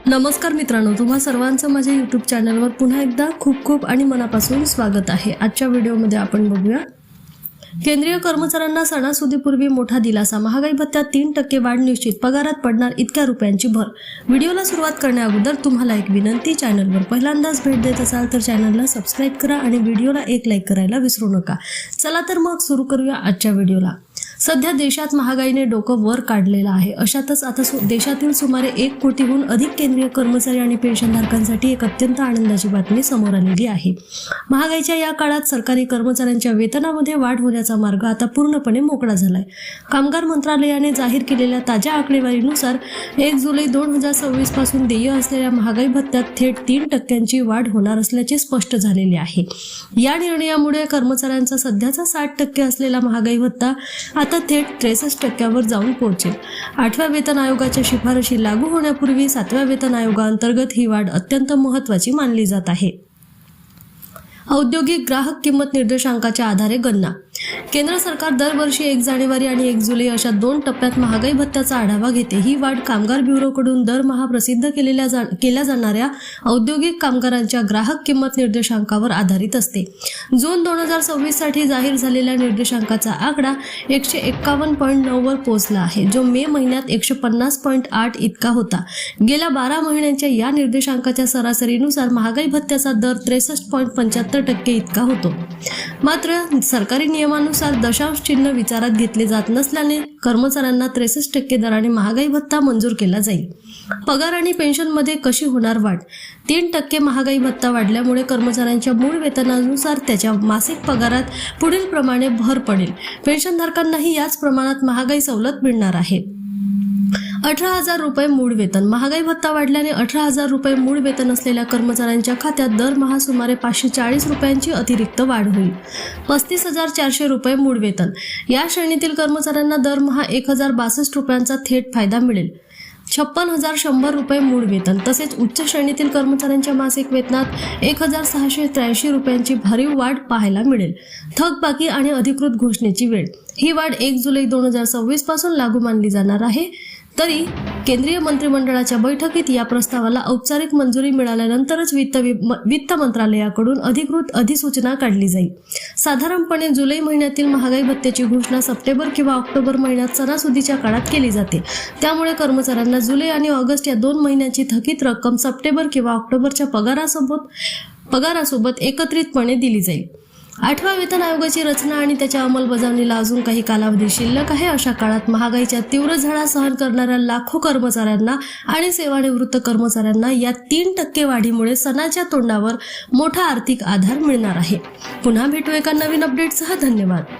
नमस्कार मित्रांनो, तुम्हा सर्वांचं माझ्या YouTube चॅनलवर पुन्हा एकदा खूप खूप आणि मनापासून स्वागत आहे। आजच्या व्हिडिओमध्ये आपण बघूया केंद्रीय कर्मचाऱ्यांना सणासुदीपूर्वी मोठा दिलासा, महागाई भत्त्यात 3% वाढ निश्चित, पगारात पडणार इतक्या रुपयांची भर। व्हिडिओला सुरुवात करण्याअगोदर तुम्हाला एक विनंती, चॅनलवर पहिल्यांदाच भेट देत असाल तर चॅनलला सबस्क्राइब करा आणि व्हिडिओला एक लाईक करायला विसरू नका। चला तर मग सुरू करूया आजच्या व्हिडिओला। सध्या देशात महागाईने डोकं वर काढलेलं आहे। अशातच आता देशातील सुमारे 1 कोटीहून अधिक केंद्रीय कर्मचारी आणि पेन्शनधारकांसाठी एक अत्यंत आनंदाची बातमी समोर आलेली आहे। महागाईच्या या काळात सरकारी कर्मचाऱ्यांच्या वेतनामध्ये वाढ होण्याचा मार्ग आता पूर्णपणे मोकळा झालाय। कामगार मंत्रालयाने जाहीर केलेल्या ताज्या आकडेवारीनुसार 1 जुलै 2026 पासून देय असलेल्या महागाई भत्त्यात थेट 3% वाढ होणार असल्याचे स्पष्ट झालेले आहे। या निर्णयामुळे कर्मचाऱ्यांचा सध्याचा 60% असलेला महागाई भत्ता आता थेट 63% जाऊन पोहोचेल। 8व्या वेतन आयोगाच्या शिफारशी लागू होण्यापूर्वी 7व्या वेतन आयोगाअंतर्गत ही वाढ अत्यंत महत्त्वाची मानली जात आहे। औद्योगिक ग्राहक किंमत निर्देशांकाच्या आधारे गणना। केंद्र सरकार दरवर्षी 1 जानेवारी आणि 1 जुलै अशा 2 टप्प्यात महागाई भत्त्याचा आढावा घेते। ही वाढ कामगार ब्युरोकडून दरमहा प्रसिद्ध केल्या जाणाऱ्या औद्योगिक कामगारांच्या ग्राहक किंमत निर्देशांकावर आधारित असते। जून 2026 साठी जाहीर झालेल्या निर्देशांकाचा आकडा 151.9 वर पोहोचला आहे, जो मे महिन्यात 150.8 इतका होता। गेल्या 12 महिन्यांच्या या निर्देशांकाच्या सरासरीनुसार महागाई भत्त्याचा दर 63.75% इतका होतो। मात्र सरकारी नियमानुसार दशांश चिन्ह विचारात घेतले जात नसल्याने कर्मचाऱ्यांना 63% दराने महागाई भत्ता मंजूर केला जाईल। पगार आणि पेन्शनमध्ये कशी होणार वाढ? 3% महागाई भत्ता वाढल्यामुळे कर्मचाऱ्यांच्या मूळ वेतनानुसार त्याच्या मासिक पगारात पुढील प्रमाणे भर पडेल। पेन्शनधारकांनाही याच प्रमाणात महागाई सवलत मिळणार आहे। 18,000 रुपये मूळ वेतन। महागाई भत्ता वाढल्याने 18,000 रुपये मूळ वेतन असलेल्या कर्मचाऱ्यांच्या खात्यात दरमहा सुमारे 540 रुपयांची अतिरिक्त वाढ होईल। 35,400 रुपये मूळ वेतन। या श्रेणीतील कर्मचाऱ्यांना दरमहा 1,062 रुपयांचा थेट फायदा मिळेल। 56,100 रुपये मूळ वेतन। तसेच उच्च श्रेणीतील कर्मचाऱ्यांच्या मासिक वेतनात 1,683 रुपयांची भरीव वाढ पाहायला मिळेल। थकबाकी आणि अधिकृत घोषणेची वेळ। ही वाढ 1 जुलै 2026 पासून लागू मानली जाणार आहे। तरी केंद्रीय मंत्रिमंडळाच्या बैठकीत या प्रस्तावाला औपचारिक मंजुरी मिळाल्यानंतरच वित्त मंत्रालयाकडून अधिकृत अधिसूचना काढली जाईल। साधारणपणे जुलै महिन्यातील महागाई भत्त्याची घोषणा सप्टेंबर किंवा ऑक्टोबर महिन्यात सणासुदीच्या काळात केली जाते। त्यामुळे कर्मचाऱ्यांना जुलै आणि ऑगस्ट या 2 महिन्यांची थकीत रक्कम सप्टेंबर किंवा ऑक्टोबरच्या पगारासोबत एकत्रितपणे दिली जाईल। 8व्या वेतन आयोगाची रचना आणि त्याच्या अंमलबजावणीला अजून काही कालावधी शिल्लक आहे। अशा काळात महागाईच्या तीव्र झळा सहन करणाऱ्या लाखो कर्मचाऱ्यांना आणि सेवानिवृत्त कर्मचाऱ्यांना या 3% वाढीमुळे सणाच्या तोंडावर मोठा आर्थिक आधार मिळणार आहे। पुन्हा भेटू एका नवीन अपडेटसह। धन्यवाद।